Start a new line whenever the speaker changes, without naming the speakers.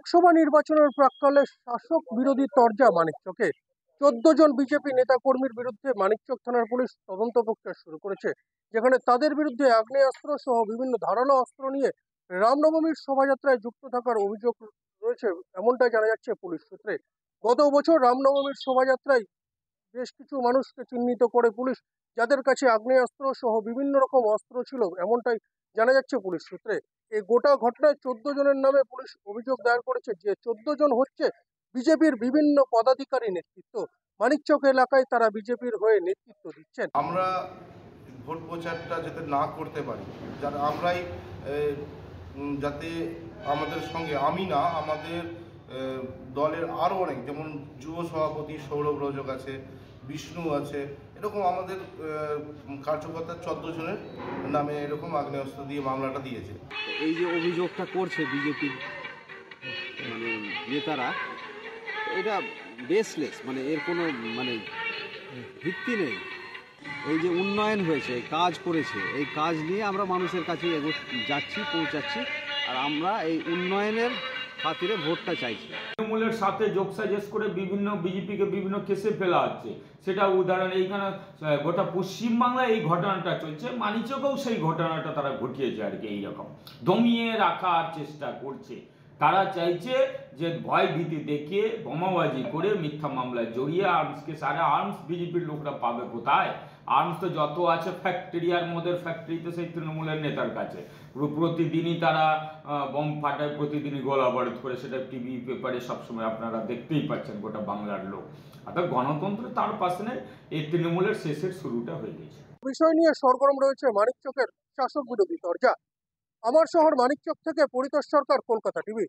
লোকসভা নির্বাচনের প্রাক্কালে শাসক বিরোধী তরজা মানিকচকে। 14 জন বিজেপি নেতাকর্মীর বিরুদ্ধে মানিকচক থানার পুলিশ তদন্ত প্রক্রিয়া শুরু করেছে, যেখানে তাদের বিরুদ্ধে আগ্নেয়াস্ত্র সহ বিভিন্ন ধারালো অস্ত্র নিয়ে রামনবমীর শোভাযাত্রায় যুক্ত থাকার অভিযোগ রয়েছে, এমনটাই জানা যাচ্ছে পুলিশ সূত্রে। গত বছর রামনবমীর শোভাযাত্রায় বেশ কিছু মানুষকে চিহ্নিত করে পুলিশ, যাদের কাছে আগ্নেয়াস্ত্র সহ বিভিন্ন রকম অস্ত্র ছিল, এমনটাই জানা যাচ্ছে পুলিশ সূত্রে। এই গোটা ঘটনায় 14 জনের নামে পুলিশ অভিযোগ দায়ের করেছে, যে 14 জন হচ্ছে বিজেপির বিভিন্ন পদাধিকারী নেতৃত্ব। মানিকচক এলাকায় তারা বিজেপির হয়ে নেতৃত্ব দিচ্ছেন।
আমরা ভোট প্রচারটা যাতে না করতে পারি, যারা আমরাই যাতে আমাদের সঙ্গে আমি না, আমাদের দলের আরও অনেক, যেমন যুব সভাপতি সৌরভ রজক আছে, বিষ্ণু আছে, এরকম আমাদের কার্যকর্তা 14 জনের নামে এরকম আগ্নেয়াস্ত্র দিয়ে মামলাটা দিয়েছে।
এই যে অভিযোগটা করছে বিজেপির মানে নেতারা, এটা বেসলেস, মানে এর কোনো মানে ভিত্তি নেই। এই যে উন্নয়ন হয়েছে, কাজ করেছে, এই কাজ নিয়ে আমরা মানুষের কাছে যাচ্ছি, পৌঁছাচ্ছি, আর আমরা এই উন্নয়নের খাতিরে ভোটটা চাইছি।
তৃণমূলের সাথে যোগসাজেশ করে বিভিন্ন বিজেপিকে বিভিন্ন কেসে ফেলা হচ্ছে, সেটা উদাহরণ এইখানে গোটা পশ্চিমবাংলায় এই ঘটনাটা চলছে, মানিকচকেও সেই ঘটনাটা তারা ঘটিয়েছে আর কি। এইরকম দমিয়ে রাখার চেষ্টা করছে, তারা চাইছে যে ভয় ভীতি দেখিয়ে বোমাবাজি করে মিথ্যা মামলায় জড়িয়ে আর্মসকে, সারা আর্মস বিজেপির লোকরা পাবে কোথায়? আর্মস তো যত আছে ফ্যাক্টরি আর মদের ফ্যাক্টরিতে সেই তৃণমূলের নেতার কাছে। প্রতিদিনই তারা বোম ফাটায়, প্রতিদিনই গোলা বারুদ করে, সেটা টিভি পেপারে সবসময় আপনারা দেখতেই পাচ্ছেন গোটা বাংলার লোক। অর্থাৎ গণতন্ত্র তার পাশে নেই, এই তৃণমূলের শেষের শুরুটা হয়ে গেছে।
বিষয় নিয়ে সরগরম রয়েছে মানিকচকের শাসক বিরোধী তরজা। আমার শহর মানিকচক থেকে পরিতোষ সরকার, কলকাতা টিভি।